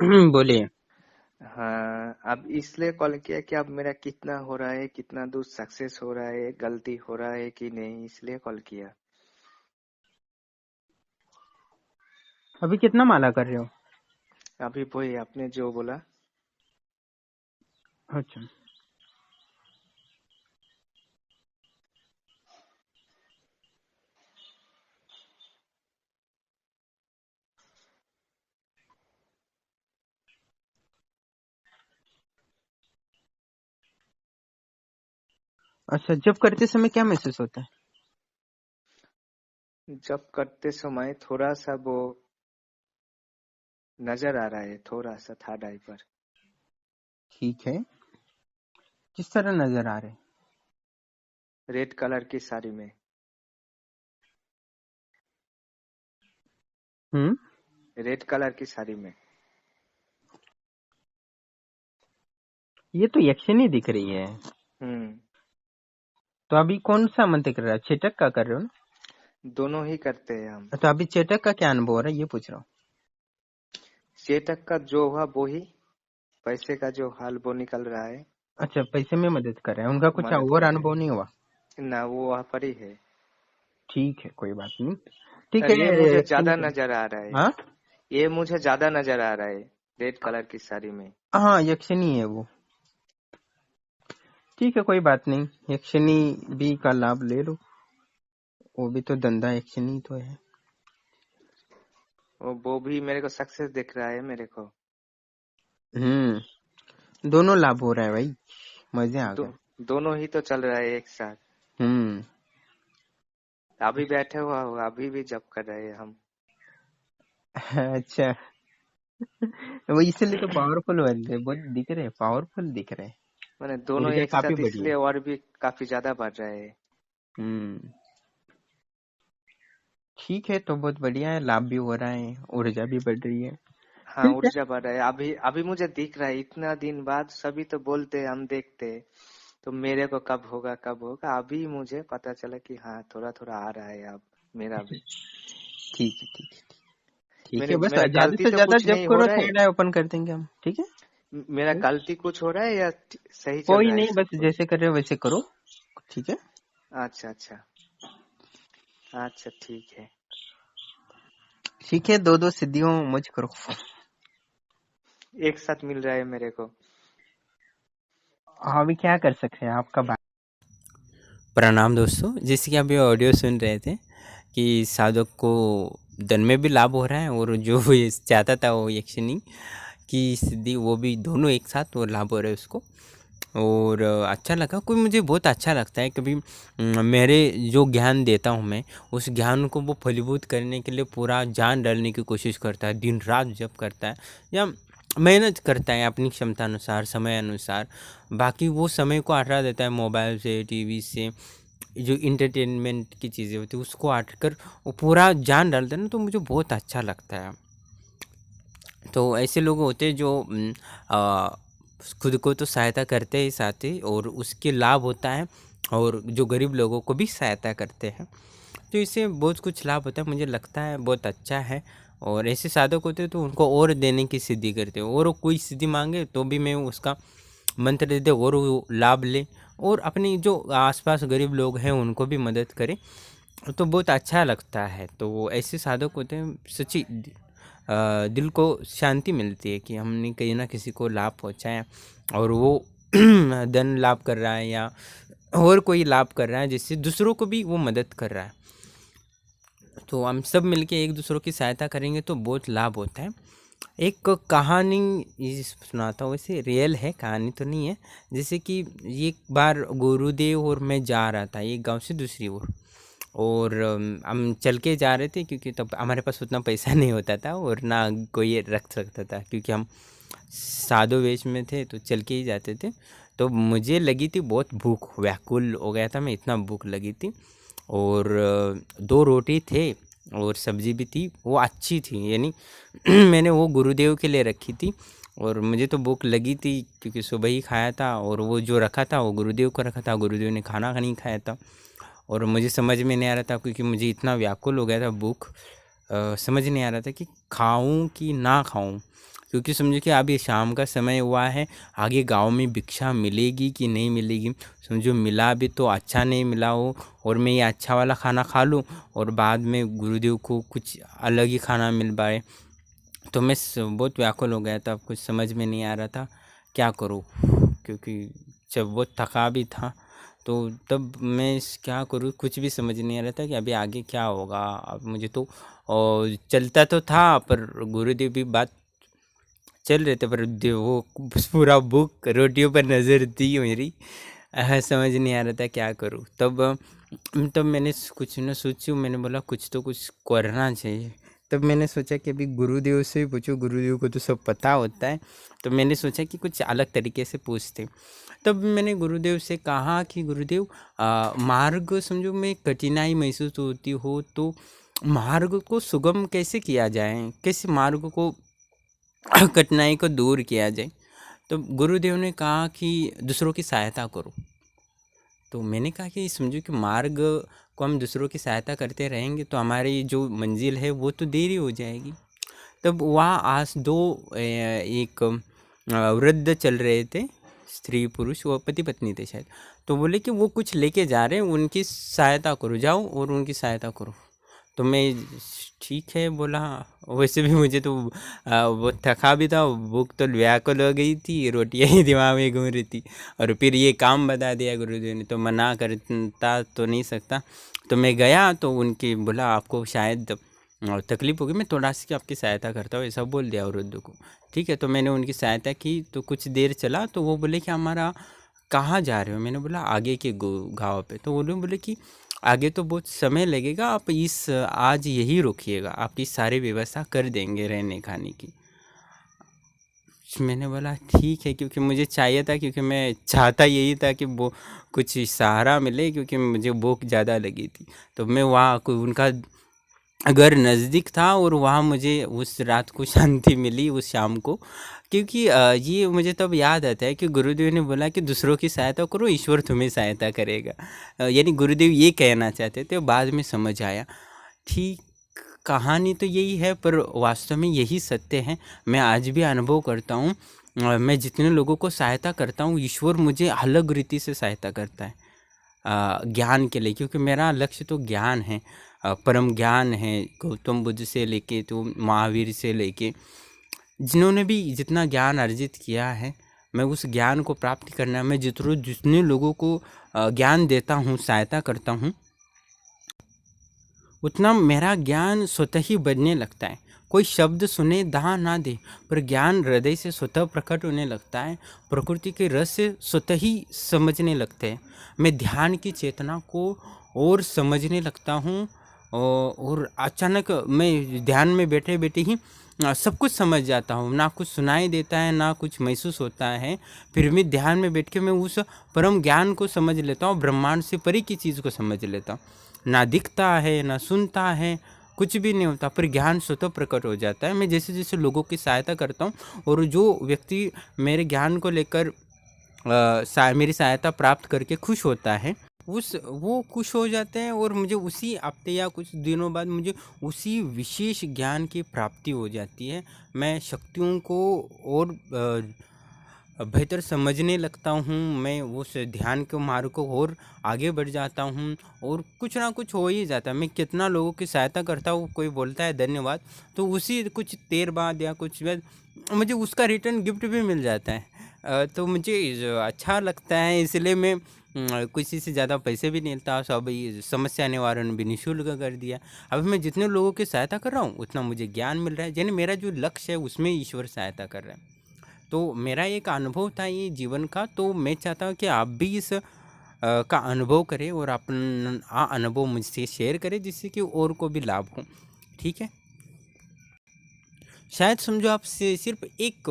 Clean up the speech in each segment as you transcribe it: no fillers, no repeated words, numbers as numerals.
बोलिए। हाँ, अब इसलिए कॉल किया कि अब मेरा कितना हो रहा है, कितना दूर सक्सेस हो रहा है, गलती हो रहा है कि नहीं, इसलिए कॉल किया। अभी कितना माला कर रहे हो? अभी वही आपने जो बोला। अच्छा। अच्छा, जब करते समय क्या महसूस होता है? जब करते समय थोड़ा सा वो नजर आ रहा है, थोड़ा सा थर्ड आई पर। ठीक है, किस तरह नजर आ रहे? रेड कलर की साड़ी में। हम्म। रेड कलर की साड़ी में। ये तो यक्षिणी दिख रही है। हम्म। तो अभी कौन सा मंत्र कर रहा है? चेटक का कर रहे हो ना? दोनों ही करते हैं हम। तो अभी चेटक का क्या अनुभव हो रहा है, ये पूछ रहा हूँ। चेतक का जो हुआ वो ही, पैसे का जो हाल वो निकल रहा है। अच्छा, पैसे में मदद कर रहे हैं, उनका कुछ मदद और कर रहे अनुभव नहीं हुआ? हैं ना, वो वहाँ पर ही है। ठीक है, कोई बात नहीं। ठीक और है, ये मुझे यक्षिणी ज्यादा का। नजर आ रहा है। हाँ ये मुझे ज्यादा नजर आ रहा है, रेड कलर की साड़ी में। हाँ, यक्षिणी है वो। ठीक है, कोई बात नहीं, यक्षिणी भी का लाभ ले लो। वो भी तो धंधा यक्षिणी तो है। वो भी मेरे को सक्सेस दिख रहा है मेरे को। दोनों लाभ हो रहा है भाई, मजे आ दो, गए। दोनों ही तो चल रहा है एक साथ। हम्म। अभी बैठे हुआ हो, अभी भी जब कर रहे हैं हम। अच्छा। वो इसलिए तो पावरफुल वाले बहुत दिख रहे हैं, पावरफुल दिख रहे हैं। मैंने दोनों ऊर्जा एक काफी साथ बढ़ी है। इसलिए और भी काफी ज्यादा बढ़ रहे हैं। हम्म। ठीक है, तो बहुत बढ़िया है, लाभ भी हो रहा है, ऊर्जा भी बढ़ रही है। हाँ, ठीक है। ऊर्जा बढ़ रहा है। अभी अभी मुझे दिख रहा है, इतना दिन बाद सभी तो बोलते हैं, हम देखते हैं, तो मेरे को कब होगा कब होगा, अभी मुझे पता चला कि हाँ थोड़ा थोड़ा आ रहा है अब मेरा भी। ठीक है, ठीक है, ठीक मेरे है, बस मेरा ज्यादा गलती से तो ज्यादा कुछ जब नहीं हो करो रहा है। थर्ड आई ओपन कर देंगे हम, ठीक है। मेरा गलती कुछ हो रहा है या सही चल कोई रहा है नहीं, सब बस कुछ। जैसे कर रहे हो वैसे करो। ठीक है। अच्छा अच्छा। अच्छा ठीक है। ठीक है, दो दो सिद्धियों मुझ करो। एक साथ मिल रहा है मेरे को। अभी क्या कर सकते हैं आपका बात। प्रणाम दोस्तों, जैसे कि आप ये ऑडियो सुन रहे थे कि साधक को धन में भी लाभ हो रहा है और जो ये चाहता था वो यक्षिणी की सिद्धि, वो भी दोनों एक साथ वो लाभ हो रहा है उसको। और अच्छा लगा, कोई मुझे बहुत अच्छा लगता है कभी मेरे जो ज्ञान देता हूँ मैं, उस ज्ञान को वो फलीभूत करने के लिए पूरा जान डालने की कोशिश करता है, दिन रात जब करता है या मेहनत करता है अपनी क्षमता अनुसार, समय अनुसार। बाकी वो समय को हटा देता है मोबाइल से, टीवी से, जो इंटरटेनमेंट की चीज़ें होती है उसको हट कर वो पूरा जान डालता है ना, तो मुझे बहुत अच्छा लगता है। तो ऐसे लोग होते हैं जो खुद को तो सहायता करते ही साथ ही और उसके लाभ होता है, और जो गरीब लोगों को भी सहायता करते हैं, तो इससे बहुत कुछ लाभ होता है, मुझे लगता है बहुत अच्छा है। और ऐसे साधक होते हैं तो उनको और देने की सिद्धि करते हो, और वो कोई सिद्धि मांगे तो भी मैं उसका मंत्र दे दे और वो लाभ ले, और अपने जो आसपास गरीब लोग हैं उनको भी मदद करे, तो बहुत अच्छा लगता है। तो ऐसे साधक होते हैं, सच्ची दिल को शांति मिलती है कि हमने कहीं ना किसी को लाभ पहुंचाया, और वो धन लाभ कर रहा है या और कोई लाभ कर रहा है, जिससे दूसरों को भी वो मदद कर रहा है। तो हम सब मिलके एक दूसरों की सहायता करेंगे तो बहुत लाभ होता है। एक कहानी ये सुनाता हूँ, वैसे रियल है, कहानी तो नहीं है। जैसे कि एक बार गुरुदेव और मैं जा रहा था एक गांव से दूसरी ओर, और हम चल के जा रहे थे क्योंकि तब हमारे पास उतना पैसा नहीं होता था और ना कोई रख सकता था, क्योंकि हम साधु वेश में थे तो चल के ही जाते थे। तो मुझे लगी थी बहुत भूख, व्याकुल हो गया था मैं, इतना भूख लगी थी। और दो रोटी थे और सब्जी भी थी, वो अच्छी थी, यानी मैंने वो गुरुदेव के लिए रखी थी। और मुझे तो भूख लगी थी क्योंकि सुबह ही खाया था, और वो जो रखा था वो गुरुदेव को रखा था, गुरुदेव ने खाना नहीं खाया था। और मुझे समझ में नहीं आ रहा था क्योंकि मुझे इतना व्याकुल हो गया था, भूख समझ नहीं आ रहा था कि खाऊं कि ना खाऊं। क्योंकि समझो कि अभी शाम का समय हुआ है, आगे गांव में भिक्षा मिलेगी कि नहीं मिलेगी। समझो मिला भी तो अच्छा नहीं मिला हो और मैं ये अच्छा वाला खाना खा लूँ और बाद में गुरुदेव को कुछ अलग ही खाना मिल पाए, तो मैं बहुत व्याकुल हो गया था। कुछ समझ में नहीं आ रहा था क्या करूँ, क्योंकि जब बहुत थका भी था तो तब मैं क्या करूँ कुछ भी समझ नहीं आ रहा था कि अभी आगे क्या होगा। अब मुझे तो और चलता तो था, पर गुरुदेव भी बात चल रहे थे, पर वो पूरा बुक रोटियों पर नज़र थी मेरी। समझ नहीं आ रहा था क्या करूँ। तब मैंने कुछ ना सोचूं, मैंने बोला कुछ तो कुछ करना चाहिए। तब मैंने सोचा कि अभी गुरुदेव से पूछूं, गुरुदेव को तो सब पता होता है। तो मैंने सोचा कि कुछ अलग तरीके से पूछते। तब मैंने गुरुदेव से कहा कि गुरुदेव, मार्ग समझो में कठिनाई महसूस होती हो तो मार्ग को सुगम कैसे किया जाए, कैसे मार्ग को कठिनाई को दूर किया जाए। तो गुरुदेव ने कहा कि दूसरों की सहायता करो। तो मैंने कहा कि समझो कि मार्ग को हम दूसरों की सहायता करते रहेंगे तो हमारी जो मंजिल है वो तो देरी हो जाएगी। तब वहाँ आस दो एक वृद्ध चल रहे थे, स्त्री पुरुष, वो पति पत्नी थे शायद। तो बोले कि वो कुछ लेके जा रहे हैं, उनकी सहायता करो, जाओ और उनकी सहायता करो। तो मैं ठीक है बोला। वैसे भी मुझे तो वो थका भी था, भूख तो व्याकुल हो गई थी, रोटियां ही दिमाग में घूम रही थी, और फिर ये काम बता दिया गुरुदेव ने, तो मना करता तो नहीं सकता। तो मैं गया तो उनकी बोला आपको शायद तकलीफ होगी, मैं थोड़ा सी आपकी सहायता करता हूँ, ऐसा बोल दिया वृद्ध को। ठीक है, तो मैंने उनकी सहायता की। तो कुछ देर चला तो वो बोले कि हमारा कहाँ जा रहे हो। मैंने बोला आगे के गाँव पे। तो वो लोग बोले कि आगे तो बहुत समय लगेगा, आप आज यही रुकिएगा, आपकी सारी व्यवस्था कर देंगे रहने खाने की। मैंने बोला ठीक है, क्योंकि मुझे चाहिए था, क्योंकि मैं चाहता यही था कि वो कुछ सहारा मिले, क्योंकि मुझे भूख ज़्यादा लगी थी। तो मैं वहाँ उनका घर नज़दीक था और वहाँ मुझे उस रात को शांति मिली, उस शाम को। क्योंकि ये मुझे तब याद आता है कि गुरुदेव ने बोला कि दूसरों की सहायता करो, ईश्वर तुम्हें सहायता करेगा। यानी गुरुदेव ये कहना चाहते थे, बाद में समझ आया। ठीक, कहानी तो यही है, पर वास्तव में यही सत्य है। मैं आज भी अनुभव करता हूँ, मैं जितने लोगों को सहायता करता हूँ, ईश्वर मुझे अलग रीति से सहायता करता है ज्ञान के लिए, क्योंकि मेरा लक्ष्य तो ज्ञान है, परम ज्ञान है। गौतम बुद्ध से लेके तो महावीर से लेके जिन्होंने भी जितना ज्ञान अर्जित किया है, मैं उस ज्ञान को प्राप्त करना, मैं जितने लोगों को ज्ञान देता हूँ, सहायता करता हूँ, उतना मेरा ज्ञान स्वतः ही बढ़ने लगता है। कोई शब्द सुने दाह ना दे, पर ज्ञान हृदय से स्वतः प्रकट होने लगता है, प्रकृति के रस से स्वतः ही समझने लगते हैं। मैं ध्यान की चेतना को और समझने लगता हूँ, और अचानक मैं ध्यान में बैठे बैठे ही सब कुछ समझ जाता हूँ। ना कुछ सुनाई देता है, ना कुछ महसूस होता है, फिर भी ध्यान में बैठ के मैं उस परम ज्ञान को समझ लेता हूँ, ब्रह्मांड से परे की चीज़ को समझ लेता हूँ। ना दिखता है, ना सुनता है, कुछ भी नहीं होता, पर ज्ञान स्वतः प्रकट हो जाता है। मैं जैसे जैसे लोगों की सहायता करता हूँ, और जो व्यक्ति मेरे ज्ञान को लेकर मेरी सहायता प्राप्त करके खुश होता है, वो खुश हो जाते हैं, और मुझे उसी हफ्ते या कुछ दिनों बाद मुझे उसी विशेष ज्ञान की प्राप्ति हो जाती है। मैं शक्तियों को और बेहतर समझने लगता हूँ, मैं उस ध्यान के मार्ग को और आगे बढ़ जाता हूँ, और कुछ ना कुछ हो ही जाता है। मैं कितना लोगों की सहायता करता हूँ, कोई बोलता है धन्यवाद, तो उसी कुछ देर बाद या कुछ बाद मुझे उसका रिटर्न गिफ्ट भी मिल जाता है। तो मुझे अच्छा लगता है, इसलिए मैं किसी से ज़्यादा पैसे भी नहीं लेता। सब ये समस्या निवारण भी निःशुल्क कर दिया। अभी मैं जितने लोगों की सहायता कर रहा हूँ, उतना मुझे ज्ञान मिल रहा है, यानी मेरा जो लक्ष्य है उसमें ईश्वर सहायता कर रहा है। तो मेरा एक अनुभव था ये जीवन का, तो मैं चाहता हूँ कि आप भी इस का अनुभव करें और अपना अनुभव मुझसे शेयर करें, जिससे कि और को भी लाभ हो। ठीक है, शायद समझो आप सिर्फ एक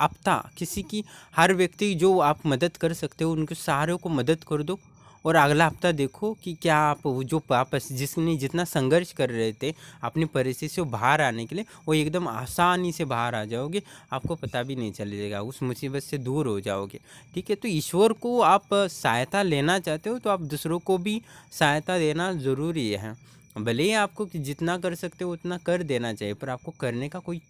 हफ्ता किसी की, हर व्यक्ति जो आप मदद कर सकते हो उनके सारों को मदद कर दो, और अगला हफ्ता देखो कि क्या आप जो वापस जिसने जितना संघर्ष कर रहे थे अपनी परिस्थिति से बाहर आने के लिए, वो एकदम आसानी से बाहर आ जाओगे, आपको पता भी नहीं चलेगा, उस मुसीबत से दूर हो जाओगे। ठीक है, तो ईश्वर को आप सहायता लेना चाहते हो तो आप दूसरों को भी सहायता देना ज़रूरी है। भले ही आपको जितना कर सकते हो उतना कर देना चाहिए, पर आपको करने का कोई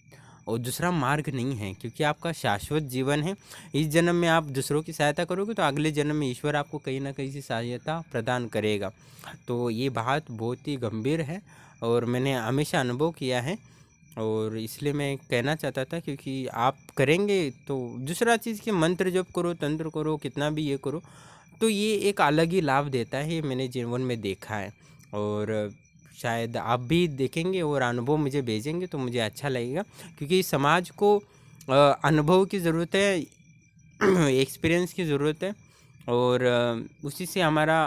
और दूसरा मार्ग नहीं है, क्योंकि आपका शाश्वत जीवन है। इस जन्म में आप दूसरों की सहायता करोगे तो अगले जन्म में ईश्वर आपको कहीं ना कहीं से सहायता प्रदान करेगा। तो ये बात बहुत ही गंभीर है और मैंने हमेशा अनुभव किया है, और इसलिए मैं कहना चाहता था, क्योंकि आप करेंगे तो दूसरा चीज़ कि मंत्र जप करो, तंत्र करो, कितना भी ये करो, तो ये एक अलग ही लाभ देता है, ये मैंने जीवन में देखा है। और शायद आप भी देखेंगे और अनुभव मुझे भेजेंगे तो मुझे अच्छा लगेगा, क्योंकि समाज को अनुभव की ज़रूरत है, एक्सपीरियंस की ज़रूरत है, और उसी से हमारा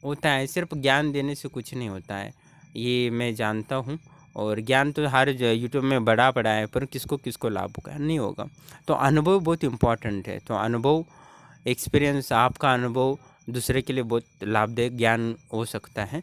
होता है। सिर्फ ज्ञान देने से कुछ नहीं होता है, ये मैं जानता हूँ। और ज्ञान तो हर यूट्यूब में बड़ा पड़ा है, पर किसको किसको लाभ होगा, नहीं होगा। तो अनुभव बहुत इम्पॉर्टेंट है। तो अनुभव, एक्सपीरियंस, आपका अनुभव दूसरे के लिए बहुत लाभदायक ज्ञान हो सकता है।